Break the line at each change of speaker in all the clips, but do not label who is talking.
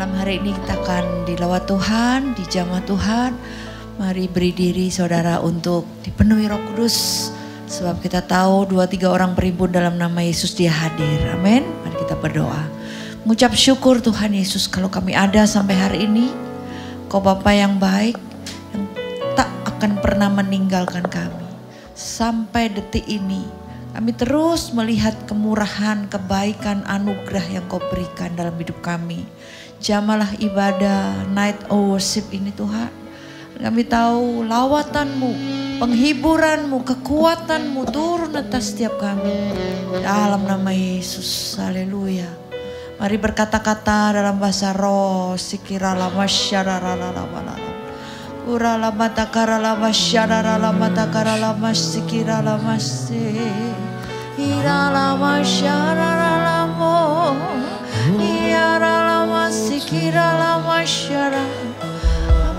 Malam hari ini kita akan dilawat Tuhan, dijamah Tuhan. Mari beri diri saudara untuk dipenuhi Roh Kudus. Sebab kita tahu 2-3 orang berimpun dalam nama Yesus dia hadir. Amin. Mari kita berdoa. Mengucap syukur Tuhan Yesus kalau kami ada sampai hari ini. Kau Bapa yang baik yang tak akan pernah meninggalkan kami. Sampai detik ini kami terus melihat kemurahan, kebaikan, anugerah yang kau berikan dalam hidup kami. Jamalah ibadah, night worship ini Tuhan. Kami tahu lawatanmu, penghiburanmu, kekuatanmu turun atas setiap kami. Dalam nama Yesus, haleluya. Mari berkata-kata dalam bahasa roh, sikirala masyararala. Urala matakara masyarara matakara masikirala masih. Irala masyarara mo. Irala masikirala masyara.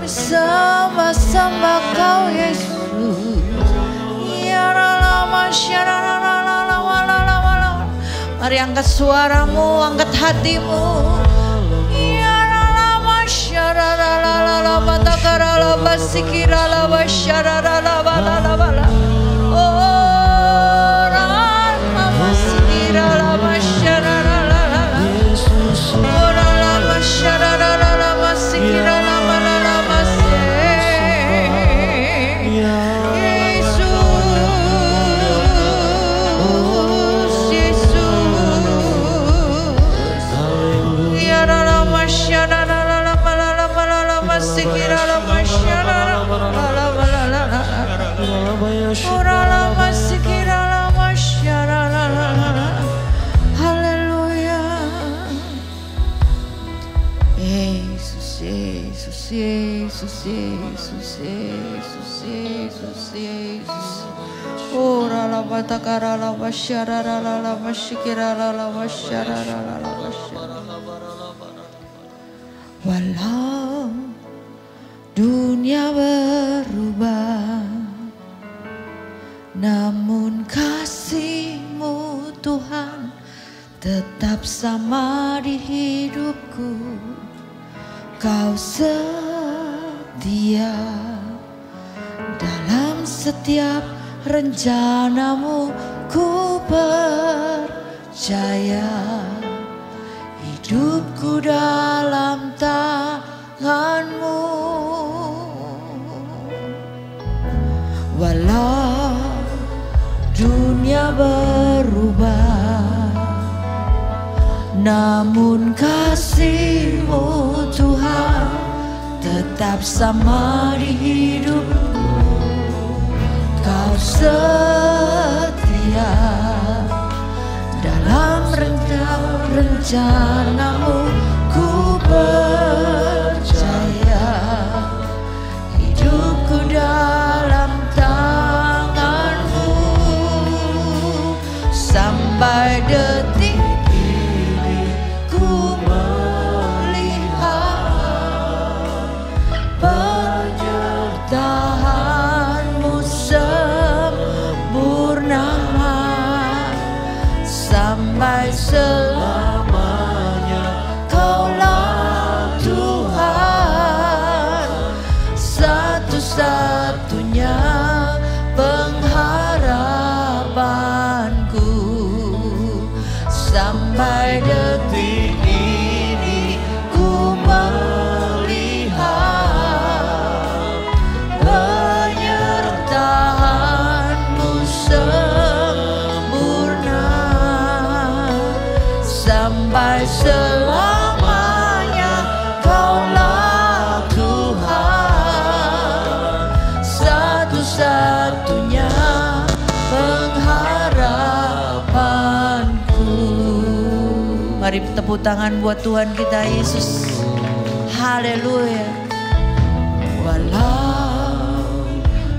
Kami sembah Kau Yesus. Irala masyarara. Mari angkat suaramu, angkat hatimu. Irala masyarara. Matakara masikirala masyarara. Yesus. Ora la batakara la bashara la bashikira la bashara la bashara. Walau dunia berubah, namun kasih-Mu Tuhan tetap sama di hidupku. Kau setia dalam setiap rencana-Mu, ku percaya hidupku dalam tangan-Mu. Walau dunia berubah, namun kasih-Mu Tuhan tetap sama di hidupku. Kau setia dalam rencana-Mu, ku percaya hidupku dalam tangan-Mu. Sampai detik ini ku melihat penyertaan-Mu sempurna sampai selamanya. Kaulah Tuhan, satu-satunya pengharapanku. Sampai detik ini ku melihat penyertaan-Mu sempurna sampai selamanya. Kaulah Tuhan, satu-satunya pengharapanku. Mari tepuk tangan buat Tuhan kita Yesus. Haleluya. Walau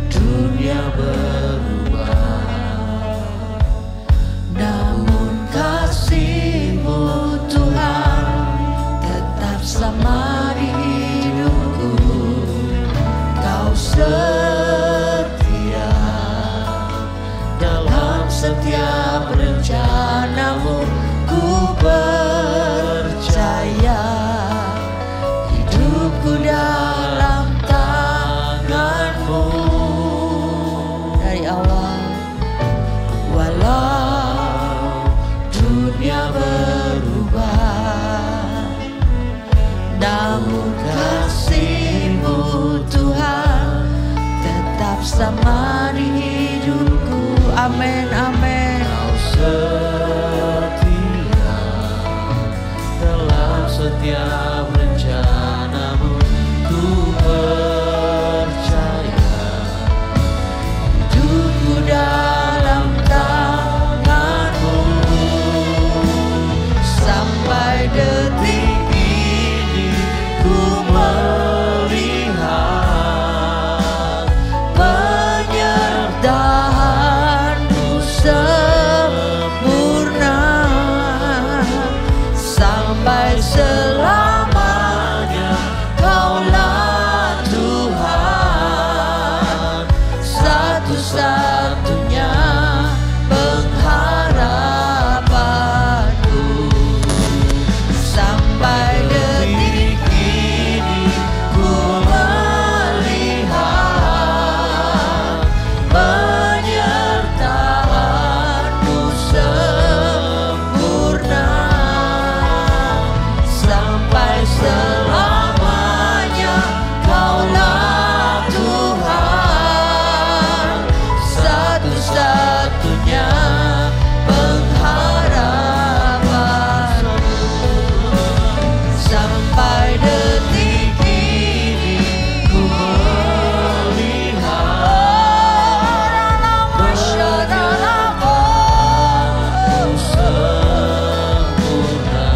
dunia berubah, namun kasih-Mu Tuhan tetap sama di hidupku. Kau setia dalam setiap rencana-Mu, ku percaya bersama di hidupku. Amin, amin.
Kau setia dalam setiap rencanamu, ku percaya hidupku dalam tanganmu. Sampai detik ini ku melihat penyertaanmu sempurna. Sampai selamanya Kaulah Tuhan, satu-satunya pengharapanku. Sampai detik ini ku melihat penyertaanmu sempurna. Sampai selamanya Kaulah Tuhan, satu-satunya pengharapanku. Sampai detik ini ku melihat penyertaanmu sempurna.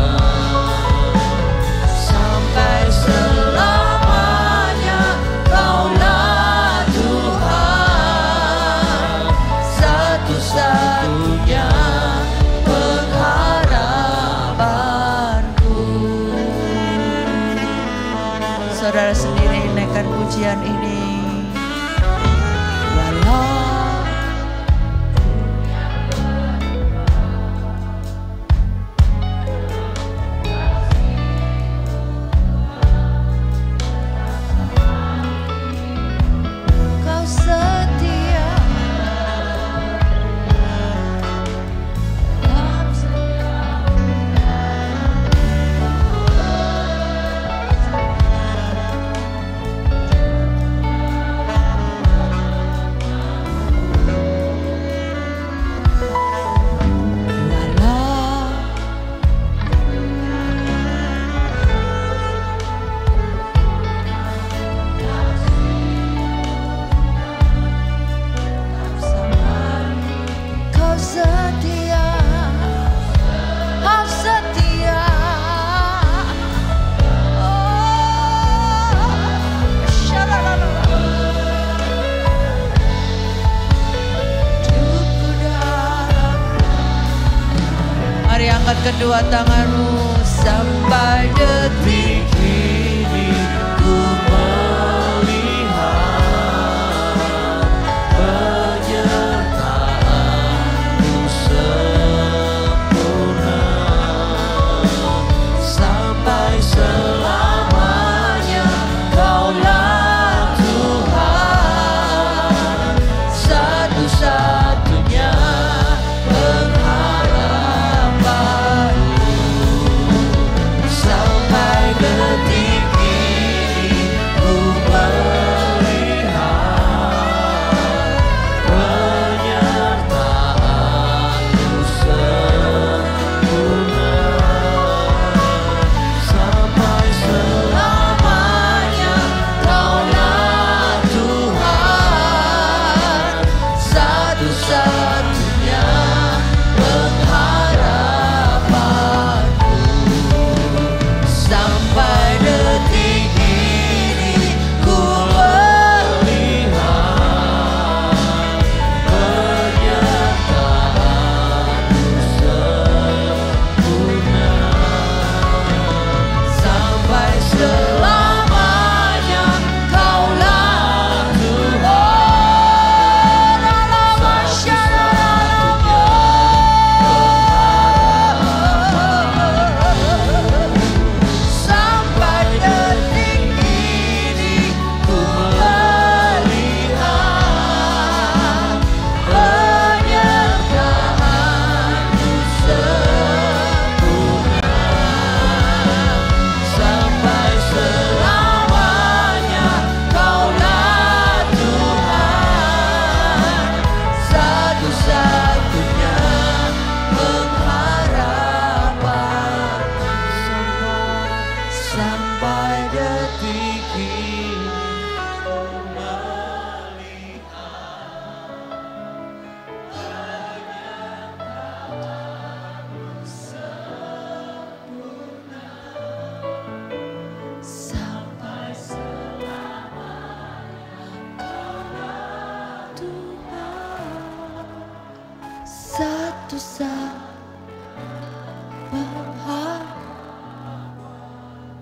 Sampai selamanya Kaulah Tuhan, satu-satunya pengharapanku. Saudara sendiri naikkan pujian ini. Walau Kau setia, walau Kau setia, Kau setia. Hidupku dalam. Mari angkat kedua tanganmu. Sampai detik ini ku melihat penyertaanmu sempurna. Sampai selamanya Kaulah Tuhan, satu-satunya pengharapanku. Sampai
sampai detik ini.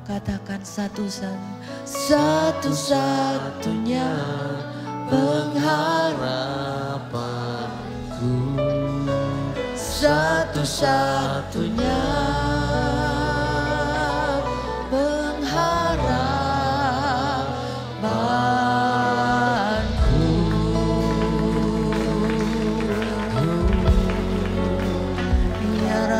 Katakan satu-satunya pengharapanku, satu-satunya pengharapanku. Ya Allah,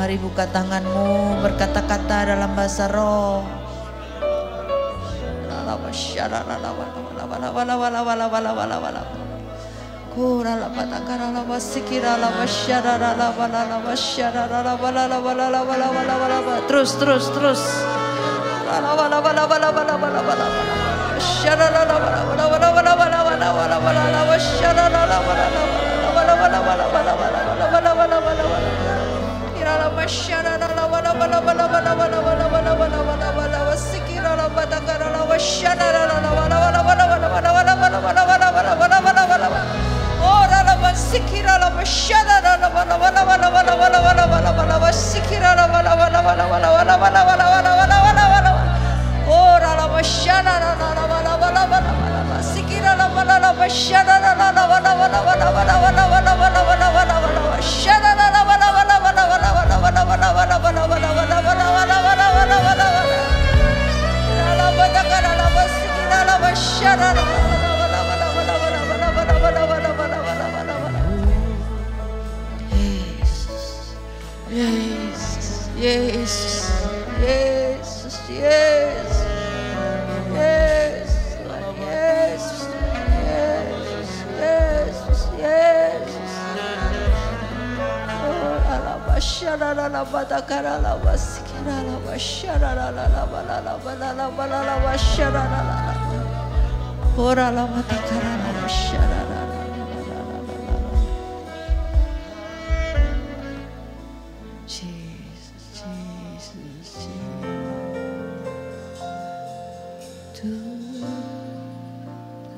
mari buka tanganmu, berkata-kata dalam bahasa roh. Terus.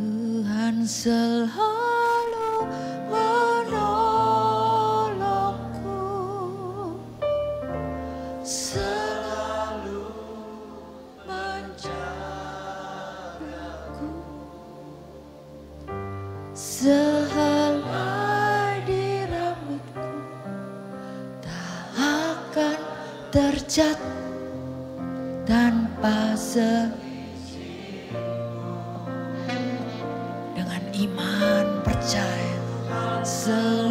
Tuhan selalu menolongku, selalu menjagaku, sehelai di rambutku tak akan terjatuh tanpa dengan iman percaya selalu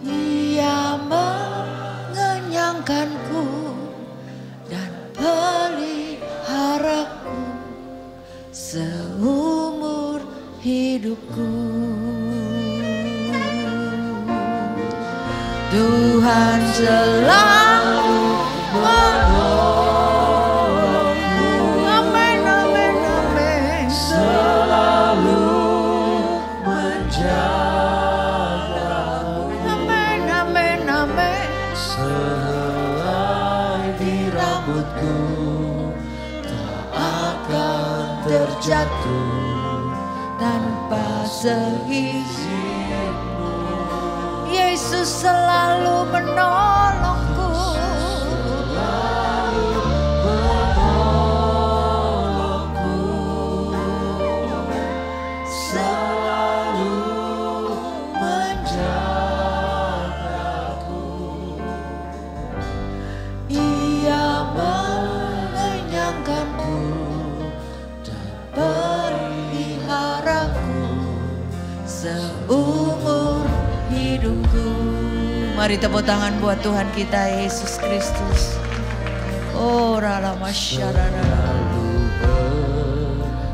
Ia mengenyangkanku dan peliharaku seumur hidupku. Tuhan selalu menolongku, terjatuh tanpa seizinku. Yesus selalu menolongku. Seumur hidupku. Mari tepuk tangan buat Tuhan kita Yesus Kristus. Oh rala masyarakat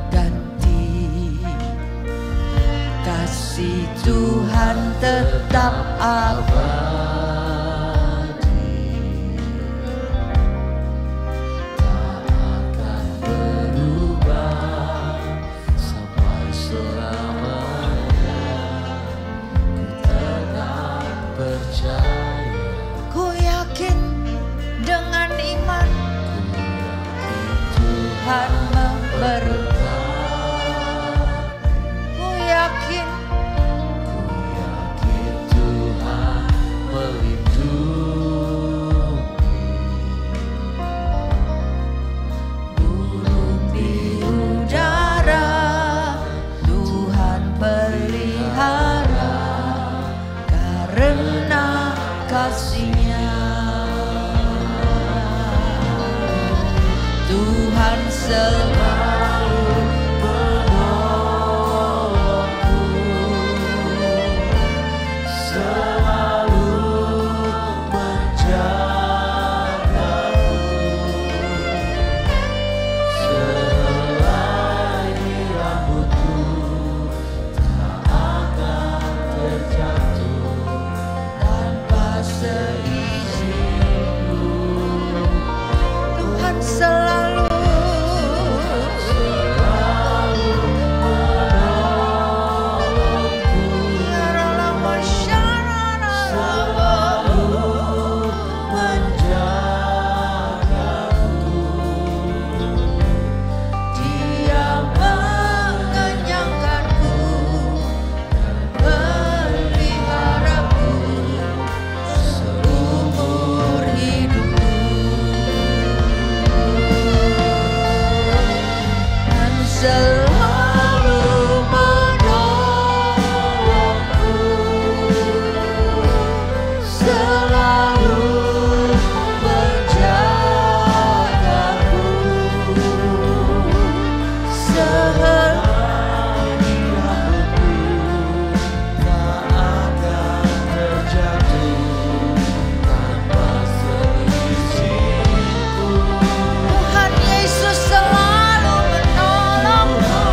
ganti. Kasih Tuhan tetap abadi,
tak akan berubah sampai selamanya. Percaya,
ku yakin dengan iman Tuhan memberkati. Ku yakin
Tuhan melindungi.
burung di udara Tuhan pelihara karena kasih-Nya. Tuhan selalu menolongku,
Selalu menjagaku. Selai rambutku tak akan terjatuh
tanpa seizinku. Tuhan selalu Dia mengenyangkanku, peliharaku seumur hidupku. Dan selalu menolongku, selalu menjagaku, sehelai rambutku
tak akan terjatuh tanpa seizinku.
Tuhan Yesus selalu menolongku.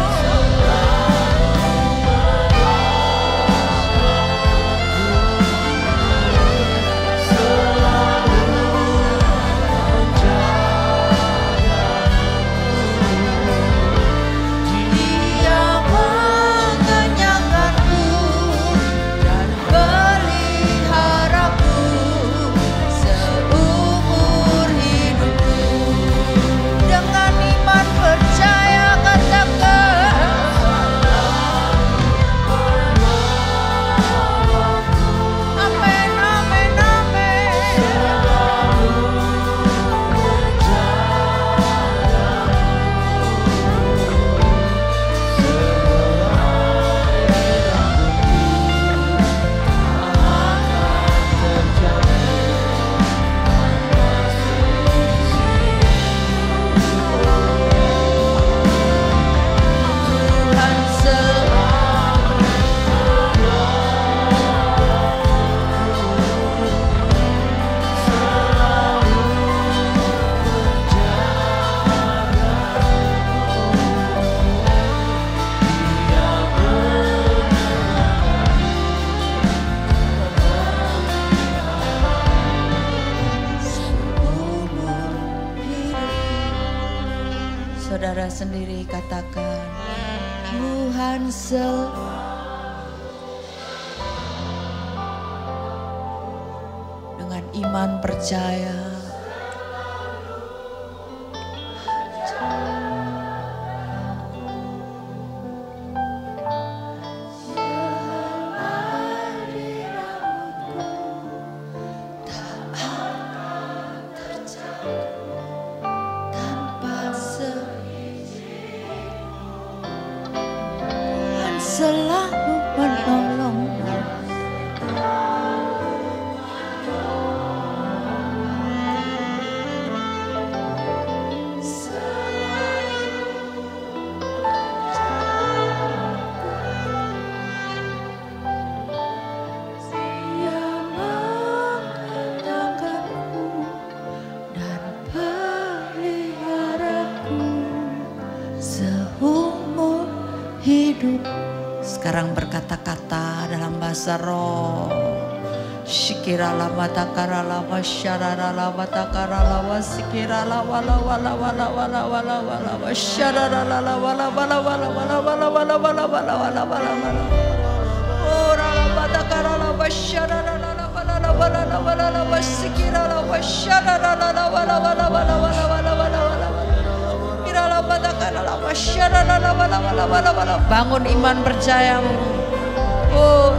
Dia mengenyangkanku dan peliharaku seumur hidupku. Dengan iman percaya katakan amin, amin, amin. Tuhan selalu Saudara sendiri katakan, Tuhan dengan iman percaya. selalu menolong. Sekarang berkata-kata dalam bahasa roh. Shikirala matakarala masyarala matakarala wasikirala wala wala wala wala wala wala wasyarala wala wala wala wala wala wala wala wala wala wala wala. Ora matakarala wasyarala wala wala wala wala wasikirala wasyarala wala wala wala wala wala wala wala. Bangun iman percayamu. Oh,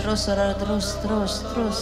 terus saudara, terus.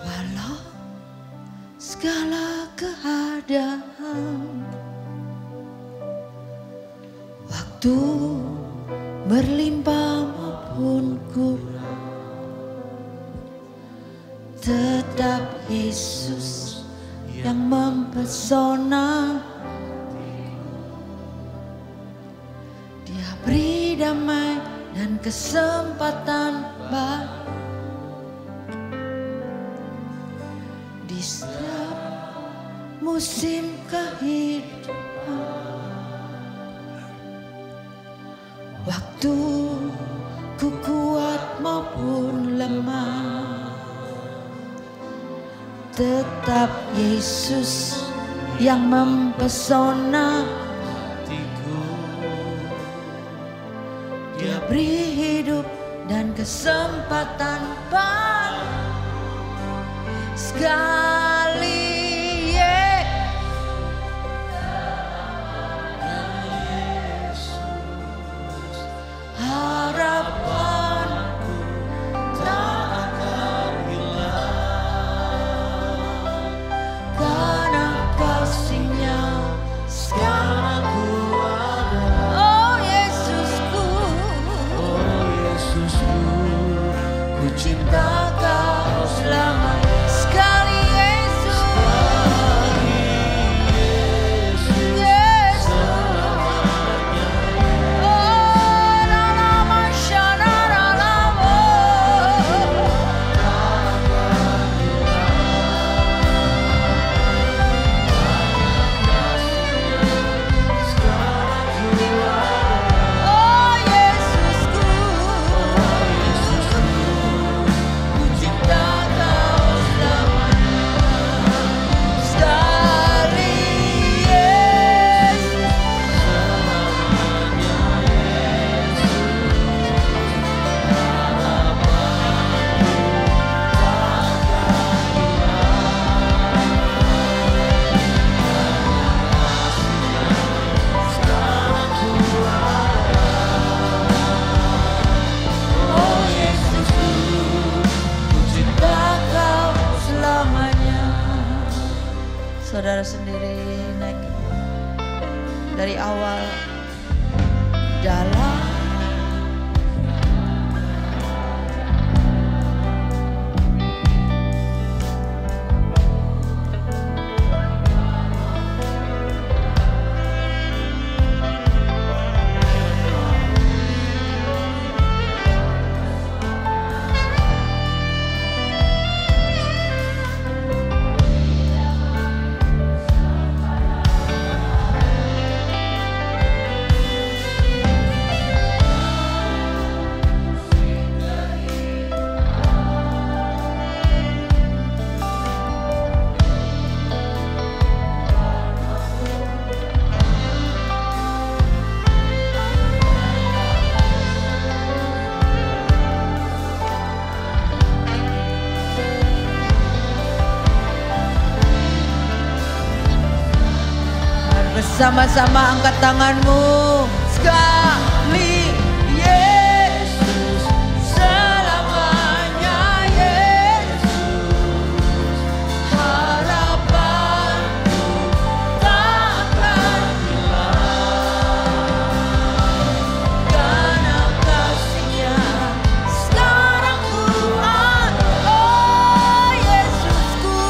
Walau segala keadaan, waktu berlimpah maupun kurang, tetap Yesus yang mempesona. Dia beri damai dan kesempatan baru di setiap musim kehidupan. Waktu ku kuat maupun lemah, tetap Yesus yang mempesona. Dia beri hidup dan kesempatan baru sekali. Harapanku tak akan hilang, karena kasih-Nya sekarang ku ada. Oh Yesusku, ku cinta Kau selamanya. Sekali dari awal dalam sama-sama angkat tanganmu sekali. Yesus selamanya, Yesus harapanku takkan hilang, karena kasih-Nya sekarang ku ada. Oh Yesusku,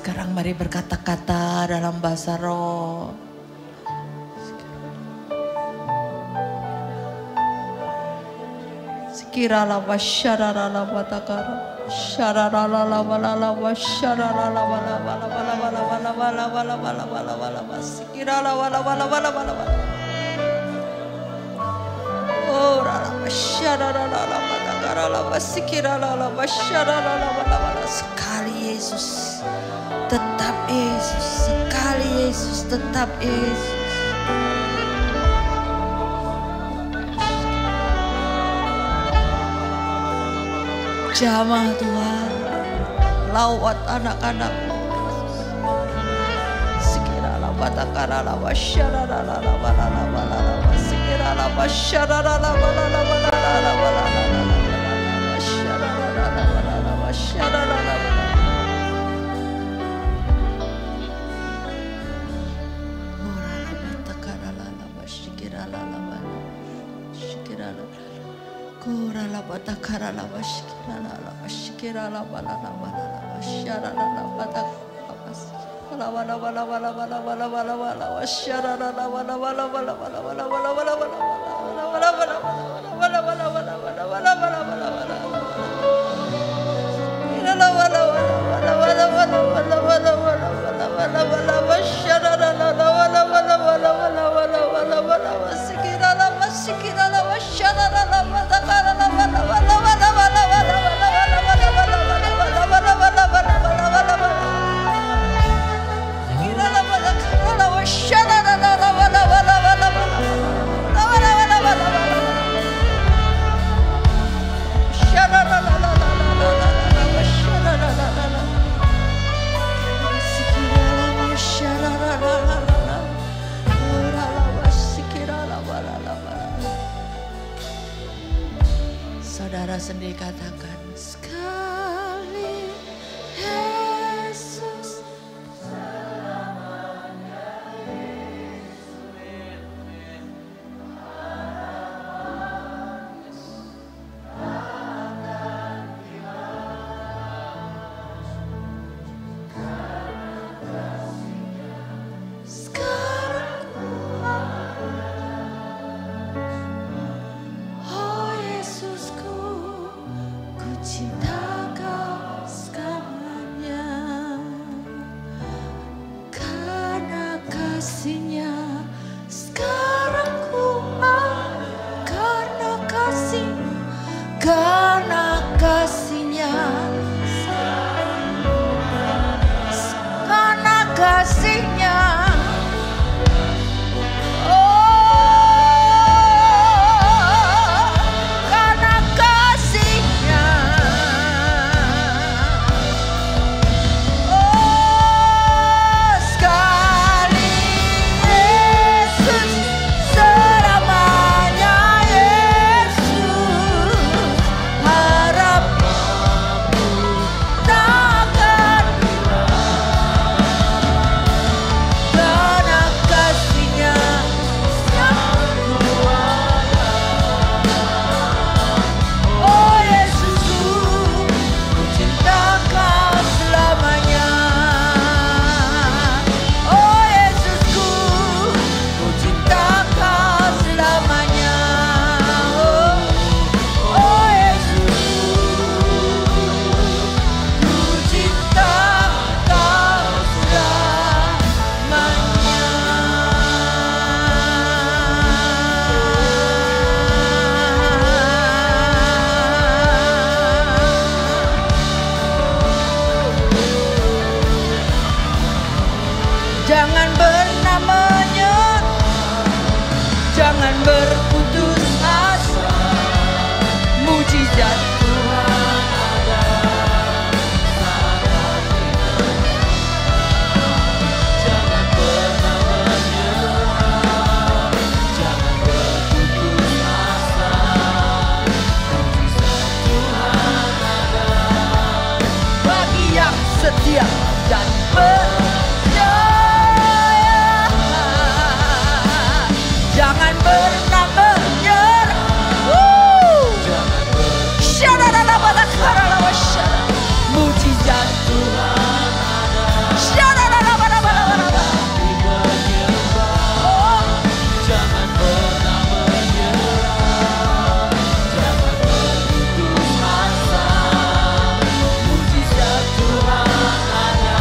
sekarang mari berkata-kata dalam bahasa roh. Sekirala wasyarala watakara syarala wala wasyarala wala sekirala wala oh rala Sekali Yesus, tetap Yesus. Sekali Yesus, tetap Yesus. Jamah Tuhan, lawat anak-anakmu. Sekiranya batakara Saudara sendiri katakan, sekali Yesus. Karena kasihnya, karena kasihnya, oh, karena kasihnya, oh, sekali Yesus selamanya Yesus. Jangan pernah menyerah, jangan berputus asa. Mujizat Tuhan ada pada kita. Jangan pernah menyerah, jangan berputus asa. Mujizat Tuhan ada bagi yang setia dan percaya. Jangan pernah menyerah. Mujizat Tuhan ada. Jangan pernah menyerah, jangan berputus asa. Mujizat Tuhan ada.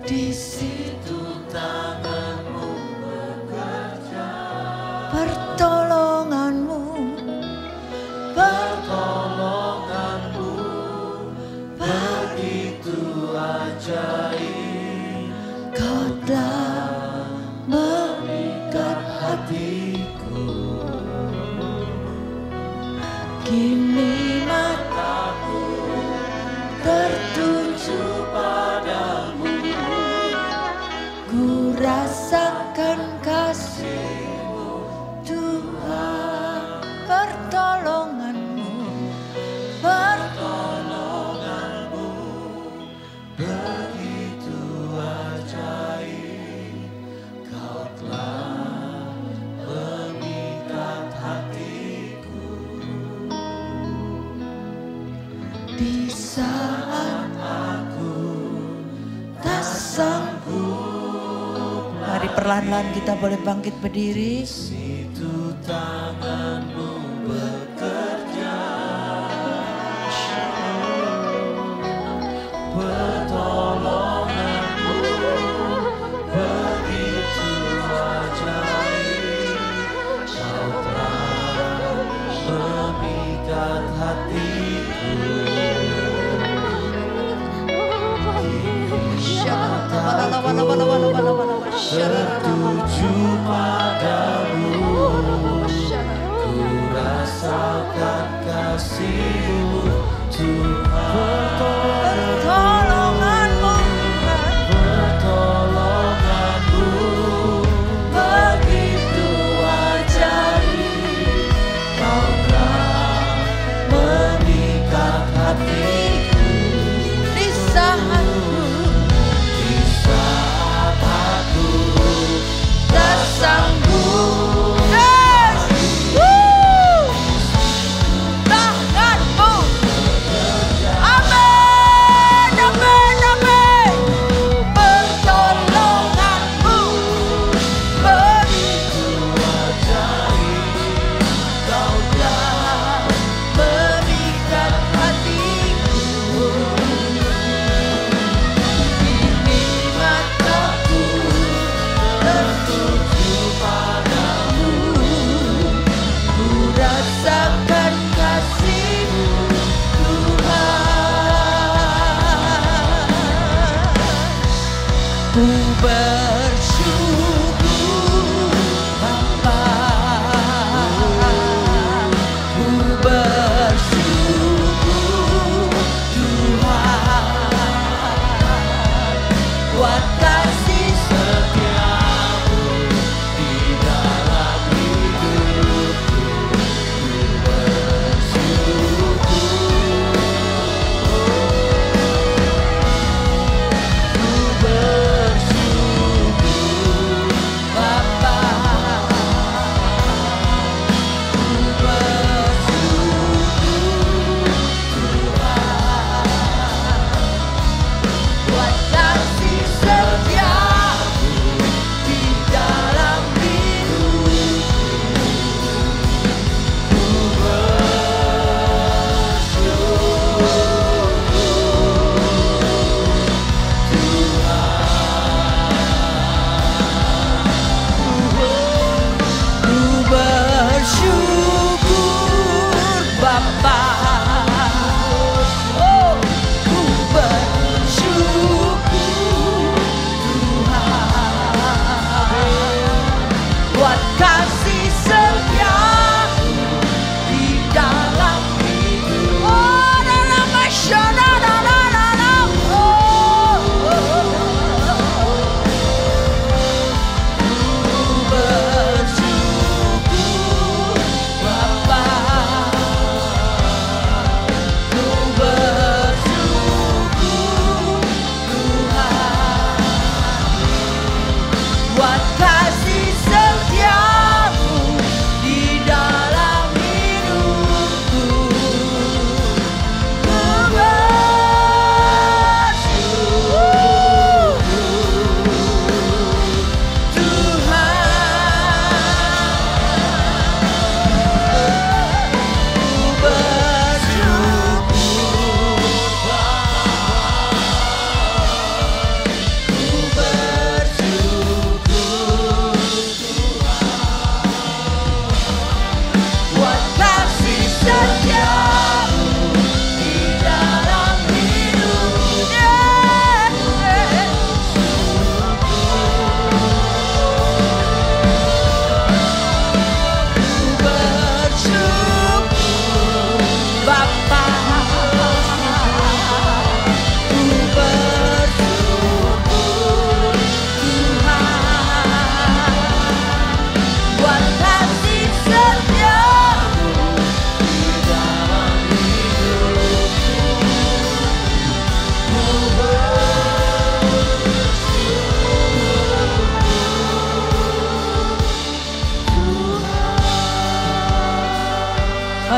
Di situ
tanganmu bekerja,
pertolonganmu,
pertolonganmu begitu ajaib.
Kau telah memikat hatiku. Kini mataku tertuju padamu. Ku rasakan kasih-Mu Tuhan, pertolongan-Mu,
Pertolonganmu begitu ajaib. Kau telah memikat hatiku.
di saat
Aku
tak sanggup. Mari perlahan-lahan kita boleh bangkit berdiri.
situ tanganmu bekerja, pertolonganmu begitu ajaib. Kau telah memikat hatiku. Tertuju padamu, ku rasakan kasih-Mu Tuhan.
Pertolongan-Mu,
Pertolonganmu begitu ajaib. Kau telah memikat hatiku.
di saat
Di saat aku
tak sanggup. Tangan-Mu, amin, amin, amin. Pertolongan-Mu begitu
ajaib. Kau
telah memikat hatiku. Kini mataku tertuju padamu. Ku rasakan kasih-Mu Tuhan. Ku bersyukur Bapa, ku bersyukur Tuhan, buat kasih
setiamu di dalam hidupku.
Bapa, ku bersyukur Tuhan, buat kasih setia.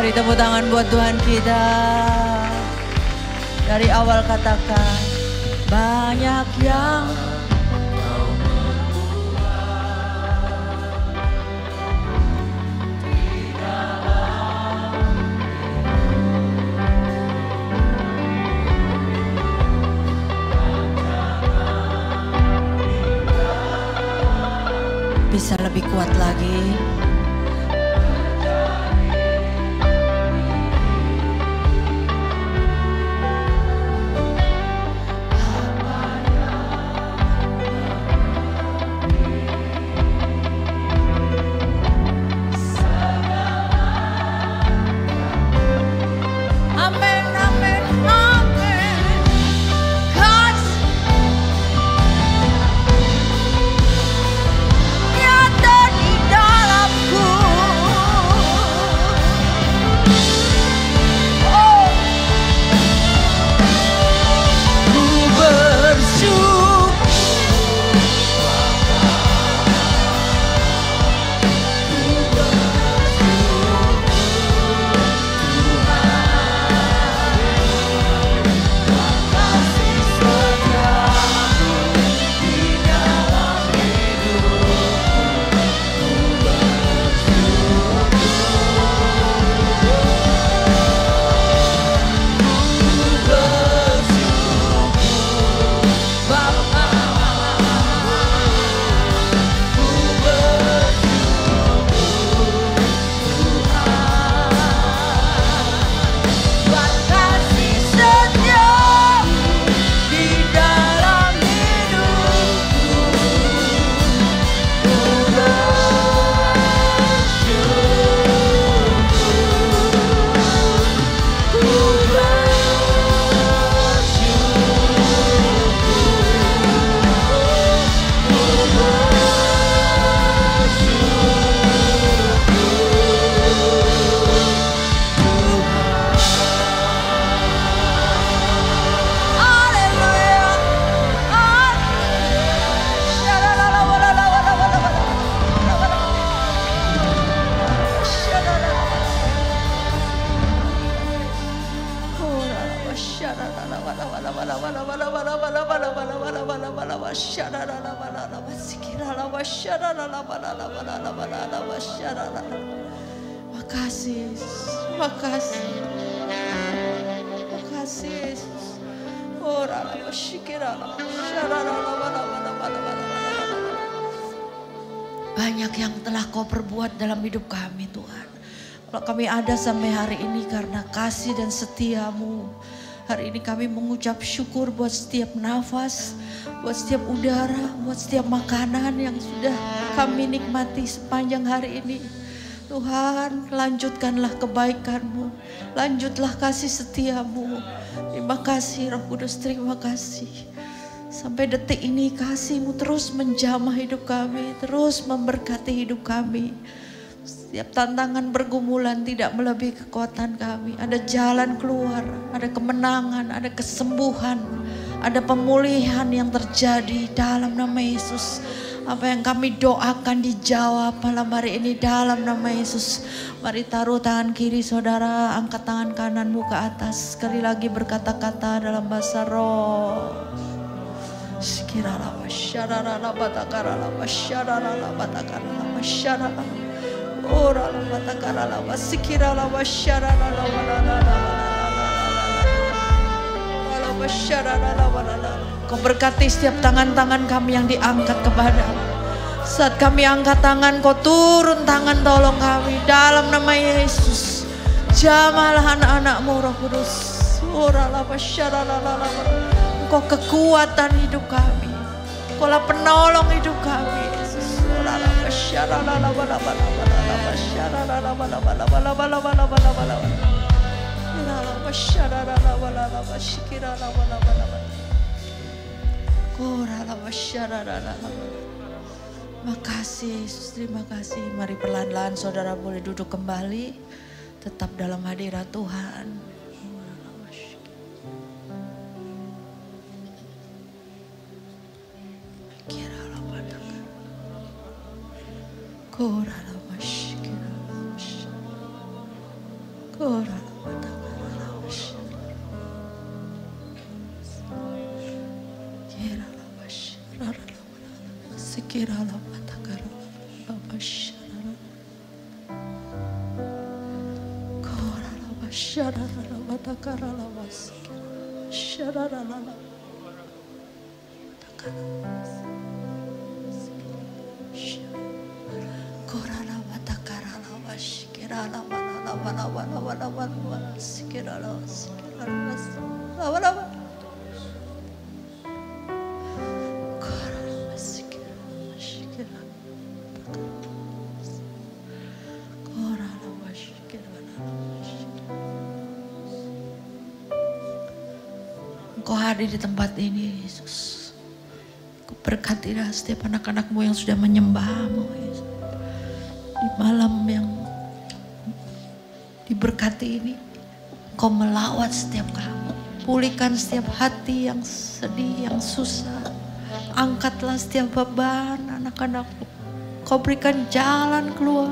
Beri tepuk tangan buat Tuhan kita. Dari awal katakan, banyak yang bisa lebih kuat lagi. Makasih, makasih, makasih Yesus. Banyak yang telah Kau perbuat dalam hidup kami Tuhan. Kalau kami ada sampai hari ini karena kasih dan setia-Mu. Hari ini kami mengucap syukur buat setiap nafas, buat setiap udara, buat setiap makanan yang sudah kami nikmati sepanjang hari ini. Tuhan, lanjutkanlah kebaikan-Mu, lanjutlah kasih setia-Mu. Terima kasih Roh Kudus, terima kasih. Sampai detik ini kasih-Mu terus menjamah hidup kami, terus memberkati hidup kami. Setiap tantangan pergumulan tidak melebihi kekuatan kami. Ada jalan keluar, ada kemenangan, ada kesembuhan, ada pemulihan yang terjadi dalam nama Yesus. Apa yang kami doakan dijawab malam hari ini dalam nama Yesus. Mari taruh tangan kiri saudara, angkat tangan kananmu ke atas. Sekali lagi berkata-kata dalam bahasa roh. Sekiranya masyarala batakarala masyarala batakarala masyarala. Orala batakarala masikirala masyarala masyarala. Kau berkati setiap tangan-tangan kami yang diangkat kepadamu. Saat kami angkat tangan, Kau turun tangan tolong kami dalam nama Yesus. Jamahlah anak-anak-Mu Roh Kudus. Engkau kekuatan hidup kami. Engkaulah penolong hidup kami Yesus. Makasih Yesus, terima kasih. Mari perlahan-lahan saudara boleh duduk kembali. Tetap dalam hadirat Tuhan. Sikirala batakara basharara. Korala basharara batakara basikira. Sharara la. Korala batakara bashikira la wala sikira la wala. Engkau hadir di tempat ini, Yesus. Kau berkatilah setiap anak-anakmu yang sudah menyembah-Mu, Yesus. Di malam yang diberkati ini, Kau melawat setiap kami. Pulihkan setiap hati yang sedih, yang susah. Angkatlah setiap beban anak-anakmu. Kau berikan jalan keluar.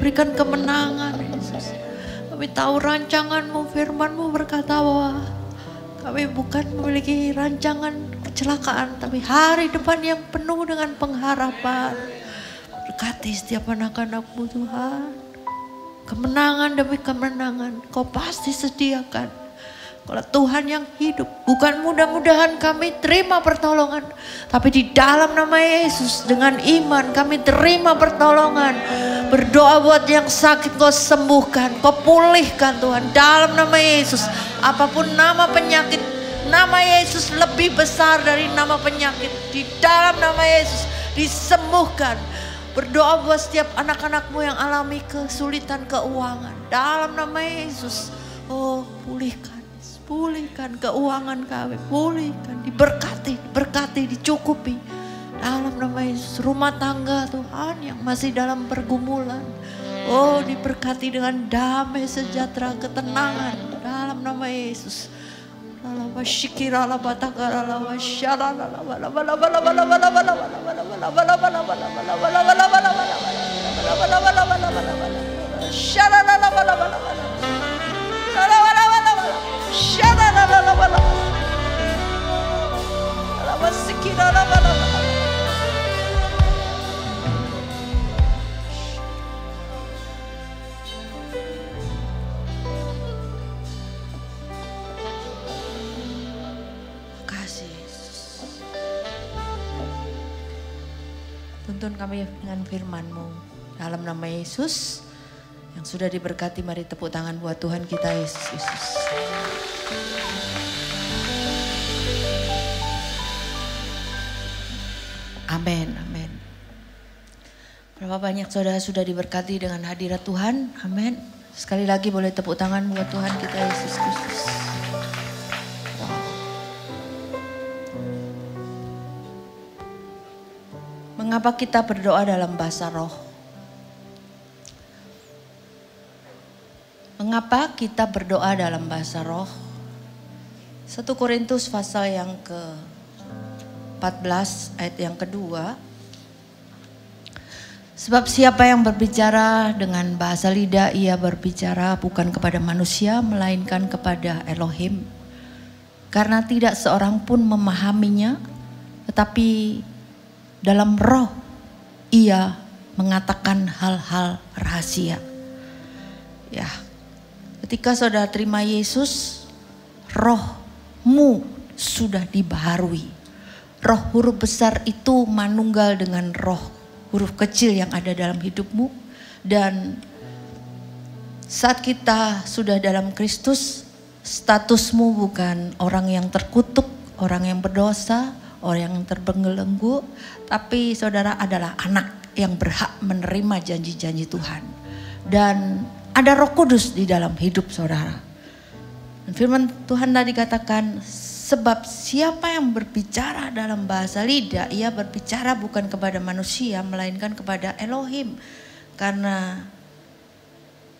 Berikan kemenangan, Yesus. Kami tahu rancangan-Mu, firman-Mu berkata bahwa kami bukan memiliki rancangan kecelakaan, tapi hari depan yang penuh dengan pengharapan. Berkati setiap anak-anak-Mu Tuhan. Kemenangan demi kemenangan Kau pasti sediakan. Kalau Tuhan yang hidup, bukan mudah-mudahan kami terima pertolongan, tapi di dalam nama Yesus dengan iman kami terima pertolongan. Berdoa buat yang sakit Kau sembuhkan, Kau pulihkan Tuhan dalam nama Yesus. Apapun nama penyakit, nama Yesus lebih besar dari nama penyakit. Di dalam nama Yesus disembuhkan. Berdoa buat setiap anak-anak-Mu yang alami kesulitan keuangan. Dalam nama Yesus, oh pulihkan. Pulihkan keuangan kami, pulihkan, diberkati, dicukupi. Dalam nama Yesus, rumah tangga Tuhan yang masih dalam pergumulan. Oh diberkati dengan damai, sejahtera, ketenangan. Dalam nama Yesus. Kasih Yesus. Tuntun kami dengan firman-Mu dalam nama Yesus. Yang sudah diberkati, mari tepuk tangan buat Tuhan kita Yesus. Amin, amin. Berapa banyak saudara sudah diberkati dengan hadirat Tuhan? Amin. Sekali lagi boleh tepuk tangan buat Tuhan kita Yesus Kristus. Mengapa kita berdoa dalam bahasa roh? Mengapa kita berdoa dalam bahasa roh? 1 Korintus pasal yang ke-14 ayat yang kedua. Sebab siapa yang berbicara dengan bahasa lidah, ia berbicara bukan kepada manusia, melainkan kepada Elohim. Karena tidak seorang pun memahaminya, tetapi dalam roh ia mengatakan hal-hal rahasia. Ya, ketika saudara terima Yesus, rohmu sudah dibaharui. Roh huruf besar itu manunggal dengan roh huruf kecil yang ada dalam hidupmu. Dan saat kita sudah dalam Kristus, statusmu bukan orang yang terkutuk, orang yang berdosa, orang yang terbelenggu, tapi saudara adalah anak yang berhak menerima janji-janji Tuhan. Dan ada Roh Kudus di dalam hidup saudara. Dan firman Tuhan tadi katakan, sebab siapa yang berbicara dalam bahasa lidah, ia berbicara bukan kepada manusia, melainkan kepada Elohim. Karena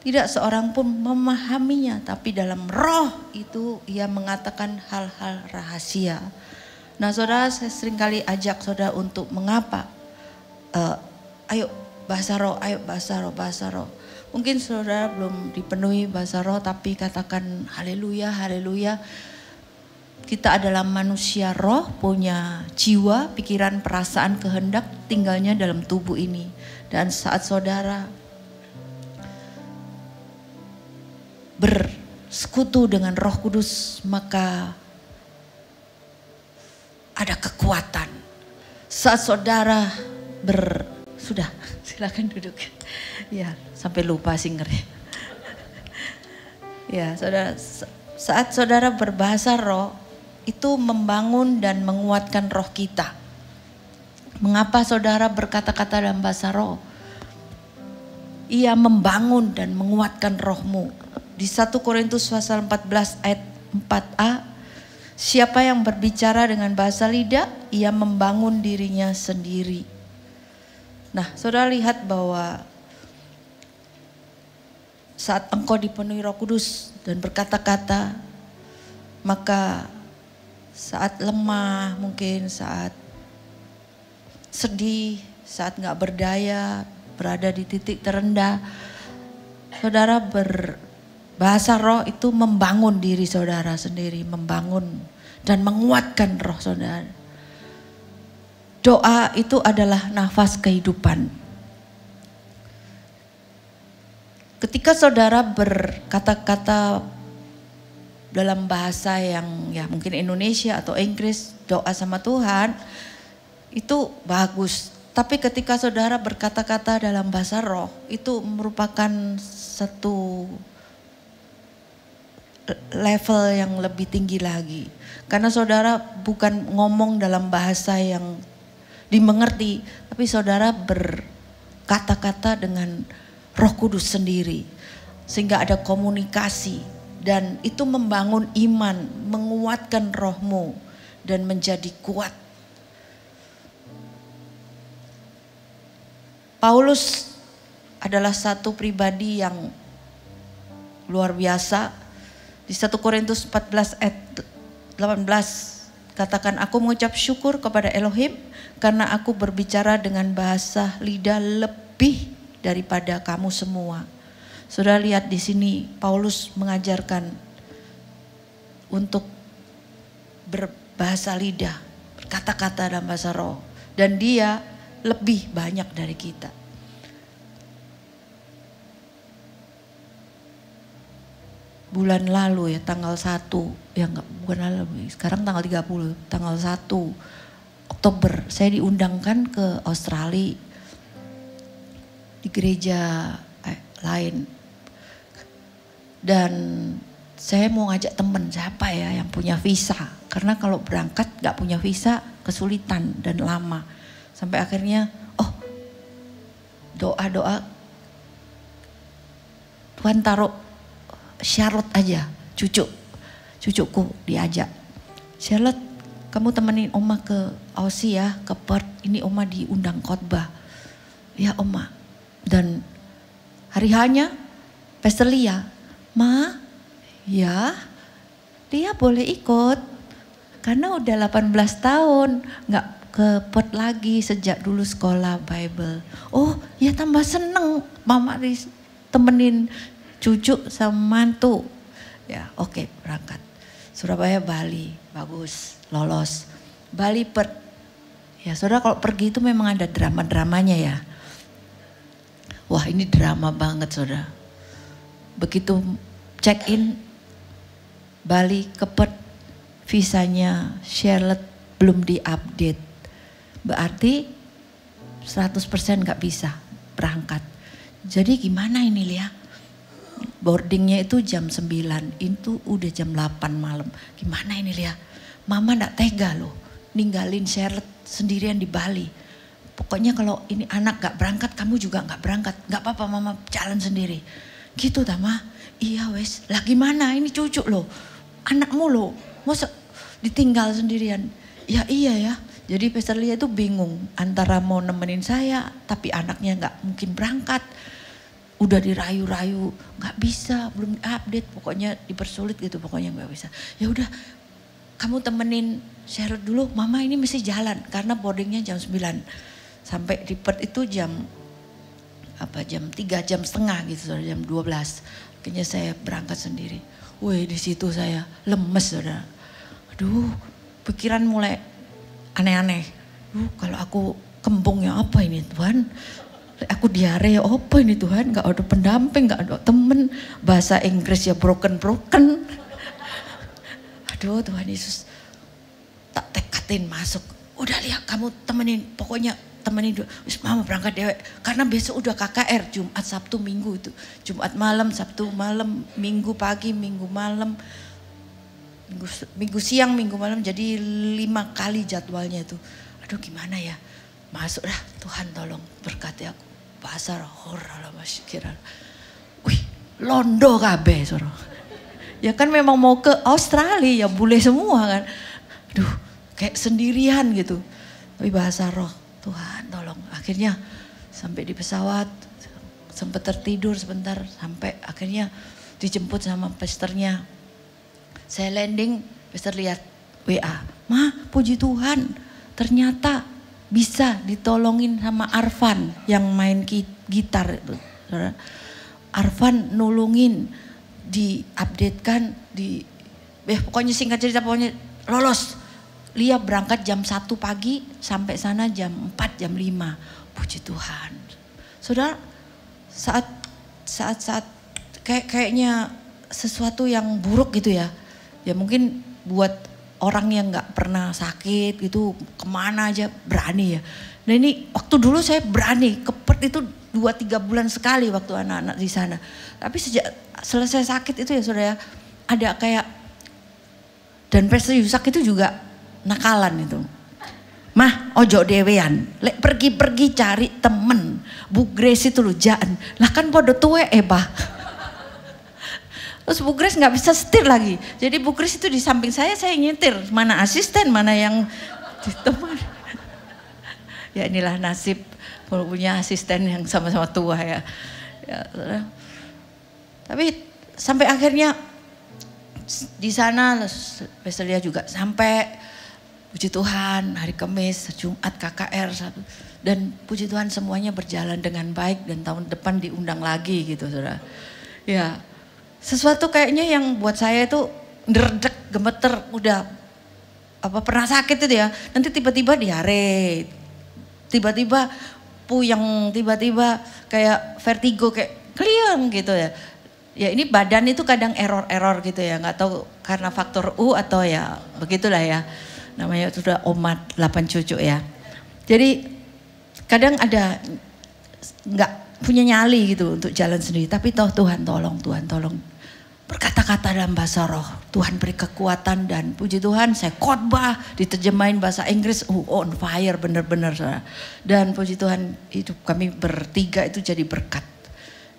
tidak seorang pun memahaminya, tapi dalam roh itu ia mengatakan hal-hal rahasia. Nah saudara, saya seringkali ajak saudara untuk mengapa. Ayo bahasa roh, ayo bahasa roh, bahasa roh. Mungkin saudara belum dipenuhi bahasa roh, tapi katakan haleluya, haleluya. Kita adalah manusia roh, punya jiwa, pikiran, perasaan, kehendak, tinggalnya dalam tubuh ini. Dan saat saudara bersekutu dengan Roh Kudus, maka ada kekuatan. Saat saudara sudah, silakan duduk. Ya, sampai lupa singernya. Ya, saudara, saat saudara berbahasa roh, itu membangun dan menguatkan roh kita. Mengapa saudara berkata-kata dalam bahasa roh? Ia membangun dan menguatkan rohmu. Di 1 Korintus pasal 14 ayat 4a, siapa yang berbicara dengan bahasa lidah, ia membangun dirinya sendiri. Nah, saudara lihat bahwa saat engkau dipenuhi Roh Kudus dan berkata-kata, maka saat lemah, mungkin saat sedih, saat gak berdaya, berada di titik terendah, saudara berbahasa roh itu membangun diri saudara sendiri, membangun dan menguatkan roh saudara. Doa itu adalah nafas kehidupan. Ketika saudara berkata-kata dalam bahasa yang ya mungkin Indonesia atau Inggris, doa sama Tuhan, itu bagus. Tapi ketika saudara berkata-kata dalam bahasa roh, itu merupakan satu level yang lebih tinggi lagi. Karena saudara bukan ngomong dalam bahasa yang dimengerti, tapi saudara berkata-kata dengan Roh Kudus sendiri. Sehingga ada komunikasi. Dan itu membangun iman, menguatkan rohmu dan menjadi kuat. Paulus adalah satu pribadi yang luar biasa. Di 1 Korintus 14 ayat 18 katakan, aku mengucap syukur kepada Elohim karena aku berbicara dengan bahasa lidah lebih daripada kamu semua. Saudara lihat di sini Paulus mengajarkan untuk berbahasa lidah, berkata-kata dalam bahasa roh, dan dia lebih banyak dari kita. Bulan lalu ya tanggal 1, ya enggak bukan lalu, sekarang tanggal 30, tanggal 1 Oktober saya diundangkan ke Australia di gereja lain. Dan saya mau ngajak temen siapa ya yang punya visa. Karena kalau berangkat gak punya visa kesulitan dan lama. Sampai akhirnya doa-doa Tuhan taruh Charlotte aja, cucuku diajak. Charlotte, kamu temenin Oma ke Aussie ya, ke Perth. Ini Oma diundang khotbah. Ya Oma. Dan hari hanya Pastor Lia, Ma, ya dia boleh ikut. Karena udah 18 tahun gak ke Perth lagi sejak dulu sekolah Bible. Oh ya tambah seneng Mama temenin cucu sama mantu. Ya oke, berangkat. Surabaya, Bali, bagus, lolos. Bali, Perth. Ya saudara kalau pergi itu memang ada drama-dramanya ya. Wah ini drama banget saudara. Begitu check in Bali ke Perth, visanya Charlotte belum diupdate. Berarti 100% gak bisa berangkat. Jadi gimana ini Lia? Boardingnya itu jam 9, itu udah jam 8 malam. Gimana ini Lia? Mama gak tega loh ninggalin Charlotte sendirian di Bali. Pokoknya kalau ini anak gak berangkat, kamu juga gak berangkat. Gak apa-apa Mama jalan sendiri. Gitu Tama, iya wes. Lah gimana ini cucu loh, anakmu loh. Masa ditinggal sendirian? Ya iya ya. Jadi Pastor Lia itu bingung antara mau nemenin saya tapi anaknya gak mungkin berangkat. Udah dirayu-rayu, gak bisa, belum update. Pokoknya dipersulit gitu, pokoknya gak bisa. Ya udah kamu temenin Charlotte dulu, Mama ini mesti jalan. Karena boardingnya jam 9. Sampai di Perth itu jam 3, jam setengah gitu, jam 12. Akhirnya saya berangkat sendiri. Wih di situ saya lemes saudara. Aduh, pikiran mulai aneh-aneh. Kalau aku kembung ya apa ini Tuhan? Aku diare ya apa ini Tuhan? Gak ada pendamping, gak ada temen. Bahasa Inggris ya broken. Aduh Tuhan Yesus, tak tekatin masuk. Udah lihat kamu temenin, pokoknya temenin dulu. Mama berangkat dewek. Karena besok udah KKR, Jumat, Sabtu, Minggu itu. Jumat malam, Sabtu malam, Minggu pagi, Minggu malam. Minggu siang, Minggu malam, jadi 5 kali jadwalnya itu. Aduh gimana ya, masuk dah, Tuhan tolong berkati aku. Bahasa horala masyikiran. Wih, londo kabeh soro. Ya kan memang mau ke Australia, ya boleh semua kan. Aduh, kayak sendirian gitu. Tapi bahasa roh, Tuhan tolong. Akhirnya sampai di pesawat, sempat tertidur sebentar, sampai akhirnya dijemput sama pastornya. Saya landing, pastor lihat WA, "Ma, puji Tuhan, ternyata bisa ditolongin sama Arfan yang main gitar itu." Arfan nulungin, diupdatekan, pokoknya singkat cerita pokoknya lolos. Lia berangkat jam 1 pagi sampai sana jam 4, jam 5. Puji Tuhan. Saudara, saat kayaknya sesuatu yang buruk gitu ya. Ya mungkin buat orang yang gak pernah sakit gitu kemana aja berani ya. Nah ini waktu dulu saya berani ke Perth itu 2-3 bulan sekali waktu anak-anak di sana. Tapi sejak selesai sakit itu ya saudara, ada kayak, dan Pastor Yusak itu juga nakalan itu. Mah ojo dewean, lek pergi-pergi cari temen. Bu Grace itu loh jaan, lah kan podo tuwe Pak. Terus Bu Grace gak bisa setir lagi. Jadi Bu Grace itu di samping saya nyetir. Mana asisten, mana yang teman. Ya inilah nasib punya asisten yang sama-sama tua ya. Tapi sampai akhirnya di sana Pastor Lia juga sampai, puji Tuhan hari Kamis, Jumat KKR. Dan puji Tuhan semuanya berjalan dengan baik dan tahun depan diundang lagi gitu saudara. Ya. Sesuatu kayaknya yang buat saya itu nderdek, gemeter, udah pernah sakit itu ya. Nanti tiba-tiba diare, tiba-tiba puyeng, tiba-tiba kayak vertigo, kayak kliang gitu ya. Ya ini badan itu kadang error gitu ya, nggak tahu karena faktor U atau ya begitulah ya. Namanya sudah omat 8 cucu ya. Jadi kadang ada nggak punya nyali gitu untuk jalan sendiri. Tapi Tuhan tolong. Berkata-kata dalam bahasa roh, Tuhan beri kekuatan dan puji Tuhan saya khotbah diterjemahin bahasa Inggris, on fire bener-bener saudara. Dan puji Tuhan hidup kami bertiga itu jadi berkat.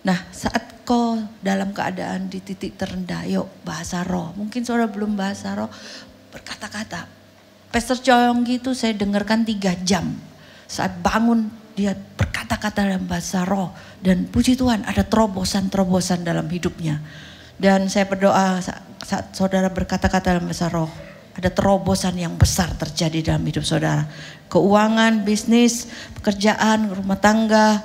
Nah saat kau dalam keadaan di titik terendah, yuk bahasa roh. Mungkin saudara belum bahasa roh, berkata-kata. Pastor Coyong gitu saya dengarkan 3 jam. Saat bangun dia berkata-kata dalam bahasa roh. Dan puji Tuhan ada terobosan-terobosan dalam hidupnya. Dan saya berdoa saat saudara berkata-kata dalam bahasa roh, ada terobosan yang besar terjadi dalam hidup saudara. Keuangan, bisnis, pekerjaan, rumah tangga,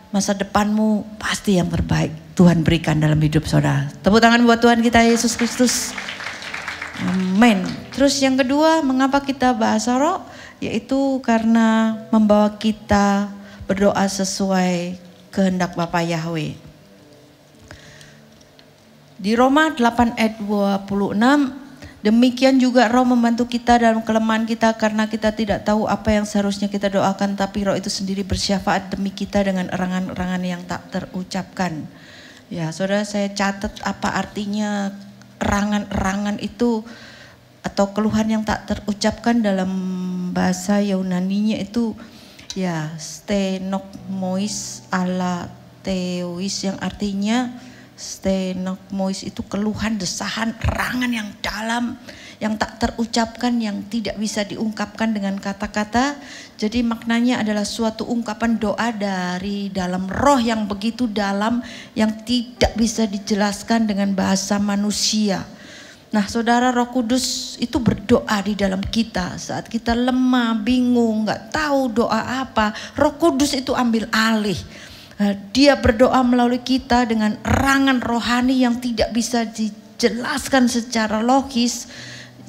masa depanmu pasti yang terbaik Tuhan berikan dalam hidup saudara. Tepuk tangan buat Tuhan kita Yesus Kristus. Amin. Terus yang kedua, mengapa kita bahasa roh? Yaitu karena membawa kita berdoa sesuai kehendak Bapa Yahweh. Di Roma 8 ayat 26, demikian juga roh membantu kita dalam kelemahan kita karena kita tidak tahu apa yang seharusnya kita doakan, tapi roh itu sendiri bersyafaat demi kita dengan erangan-erangan yang tak terucapkan. Ya saudara, saya catat apa artinya erangan-erangan itu atau keluhan yang tak terucapkan dalam bahasa Yunaninya itu ya stenokmois ala theois yang artinya stenokmois itu keluhan, desahan, erangan yang dalam, yang tak terucapkan, yang tidak bisa diungkapkan dengan kata-kata. Jadi maknanya adalah suatu ungkapan doa dari dalam roh yang begitu dalam, yang tidak bisa dijelaskan dengan bahasa manusia. Nah saudara, Roh Kudus itu berdoa di dalam kita saat kita lemah, bingung, gak tahu doa apa. Roh Kudus itu ambil alih. Dia berdoa melalui kita dengan erangan rohani yang tidak bisa dijelaskan secara logis.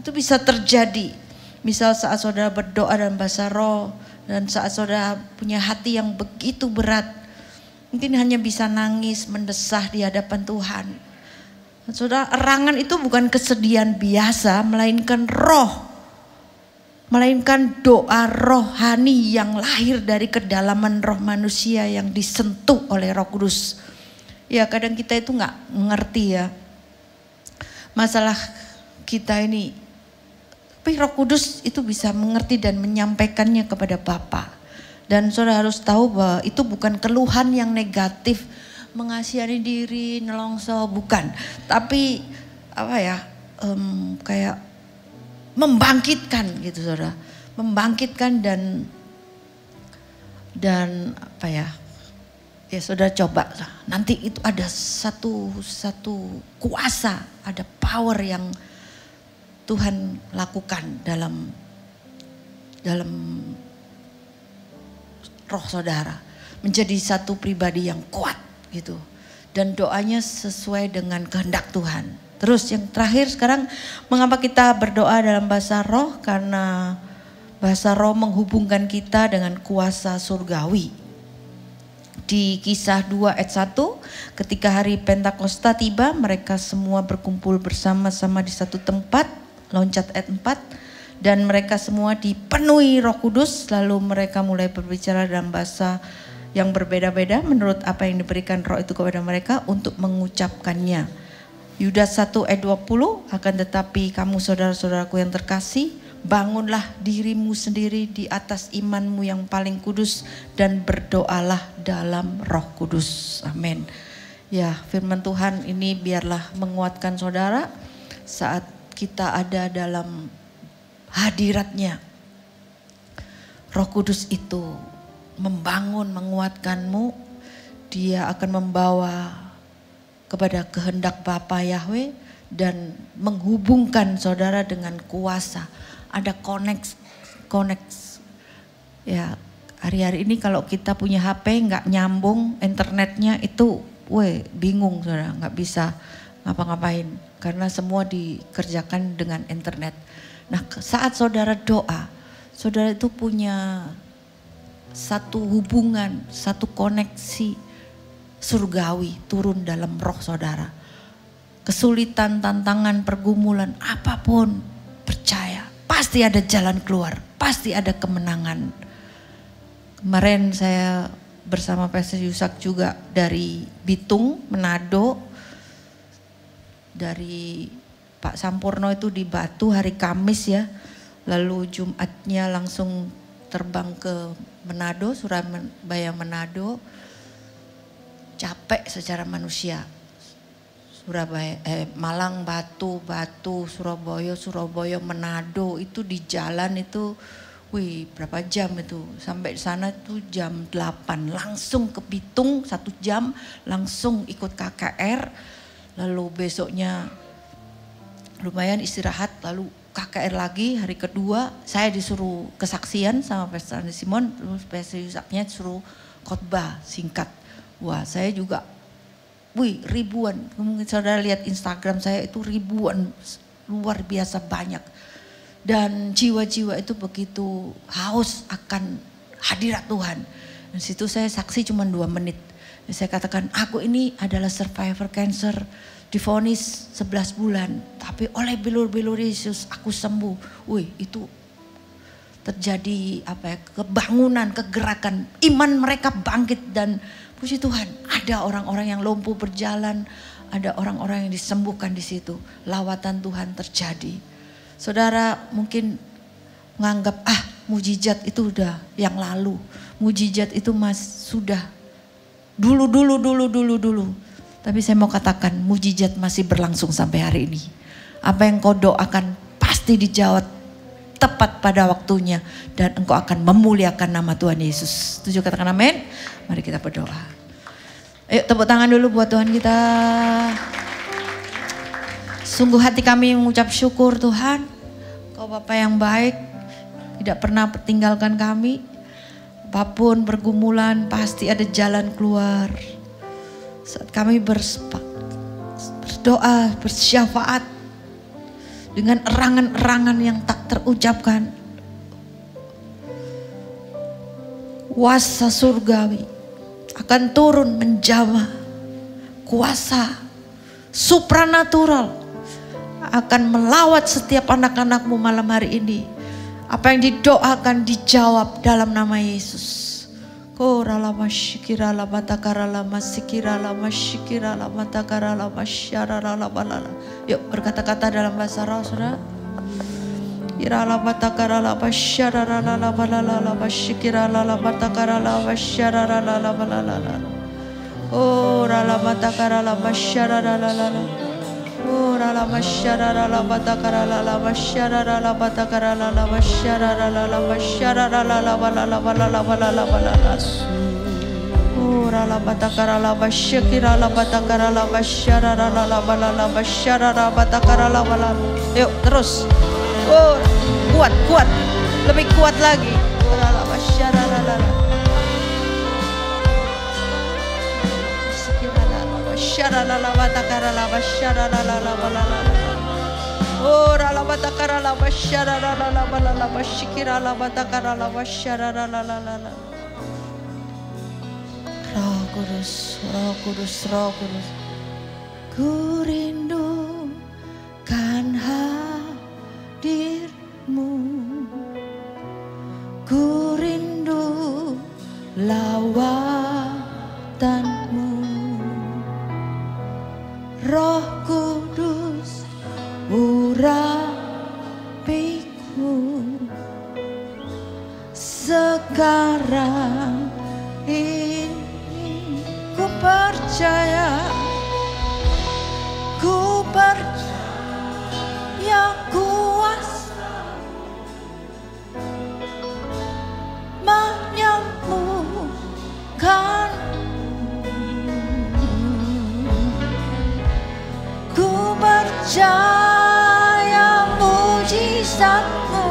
Itu bisa terjadi. Misal saat saudara berdoa dalam bahasa roh dan saat saudara punya hati yang begitu berat, mungkin hanya bisa nangis, mendesah di hadapan Tuhan. Saudara, erangan itu bukan kesedihan biasa, melainkan doa rohani yang lahir dari kedalaman roh manusia yang disentuh oleh Roh Kudus. Ya, kadang kita itu nggak mengerti ya masalah kita ini, tapi Roh Kudus itu bisa mengerti dan menyampaikannya kepada Bapa. Dan saudara harus tahu bahwa itu bukan keluhan yang negatif, mengasihani diri, nelongso, bukan. Tapi kayak membangkitkan gitu saudara. Membangkitkan dan ya saudara coba lah. Nanti itu ada satu kuasa, ada power yang Tuhan lakukan dalam roh saudara. Menjadi satu pribadi yang kuat gitu. Dan doanya sesuai dengan kehendak Tuhan. Terus yang terakhir sekarang, mengapa kita berdoa dalam bahasa roh? Karena bahasa roh menghubungkan kita dengan kuasa surgawi. Di Kisah 2 ayat 1, ketika hari Pentakosta tiba, mereka semua berkumpul bersama-sama di satu tempat. Loncat ayat 4, dan mereka semua dipenuhi Roh Kudus, lalu mereka mulai berbicara dalam bahasa yang berbeda-beda menurut apa yang diberikan Roh itu kepada mereka untuk mengucapkannya. Yudas 1 ayat 20, akan tetapi kamu saudara-saudaraku yang terkasih, bangunlah dirimu sendiri di atas imanmu yang paling kudus dan berdoalah dalam Roh Kudus. Amin. Ya, firman Tuhan ini biarlah menguatkan saudara saat kita ada dalam hadiratnya. Roh Kudus itu membangun, menguatkanmu. Dia akan membawa kepada kehendak Bapa Yahweh dan menghubungkan saudara dengan kuasa. Ada connect. Ya, hari-hari ini kalau kita punya HP nggak nyambung internetnya itu, bingung saudara, nggak bisa ngapa-ngapain karena semua dikerjakan dengan internet. Nah, saat saudara doa, saudara itu punya satu hubungan, satu koneksi surgawi turun dalam roh saudara. Kesulitan, tantangan, pergumulan, apapun, percaya pasti ada jalan keluar, pasti ada kemenangan. Kemarin saya bersama Pastor Yusak juga dari Bitung, Manado. Dari Pak Sampurno itu di Batu hari Kamis ya. Lalu Jumatnya langsung terbang ke Manado, Surabaya Manado. Capek secara manusia. Malang, Batu, Surabaya, Manado itu di jalan itu, berapa jam itu? Sampai sana itu jam 8, langsung ke Bitung 1 jam, langsung ikut KKR. Lalu besoknya lumayan istirahat, lalu KKR lagi hari kedua. Saya disuruh kesaksian sama Pastor Andi Simon, terus Pastor Yusaknya disuruh khotbah singkat. Wah, saya juga ribuan. Mungkin saudara lihat Instagram saya itu ribuan, luar biasa banyak. Dan jiwa-jiwa itu begitu haus akan hadirat Tuhan. Dan situ saya saksi cuma 2 menit. Saya katakan, aku ini adalah survivor cancer, divonis 11 bulan. Tapi oleh bilur-bilur Yesus aku sembuh. Itu terjadi kebangunan, kegerakan. Iman mereka bangkit dan puji Tuhan. Ada orang-orang yang lumpuh berjalan. Ada orang-orang yang disembuhkan di situ. Lawatan Tuhan terjadi. Saudara mungkin menganggap, mujizat itu udah yang lalu. Mujizat itu sudah dulu. Tapi saya mau katakan mujizat masih berlangsung sampai hari ini. Apa yang kau doakan pasti dijawab tepat pada waktunya. Dan engkau akan memuliakan nama Tuhan Yesus. Setuju, katakan amin. Mari kita berdoa. Ayo tepuk tangan dulu buat Tuhan kita. Sungguh hati kami mengucap syukur Tuhan. Kau Bapa yang baik. Tidak pernah tinggalkan kami. Apapun pergumulan pasti ada jalan keluar. Saat kami berdoa, bersyafaat dengan erangan-erangan yang tak terucapkan. Kuasa surgawi akan turun menjamah. Kuasa supranatural akan melawat setiap anak-anakmu malam hari ini. Apa yang didoakan dijawab dalam nama Yesus. Yuk berkata-kata dalam bahasa roh, saudara. Yuk terus. Kuat, lebih kuat lagi. Roh Kudus, Roh Kudus, Roh Kudus. Ku rindukan hadirmu, ku rindu lawatanmu. Roh Kudus urapiku sekarang ini. Ku percaya kuasa menyembuhkan. Ku percaya mujizatmu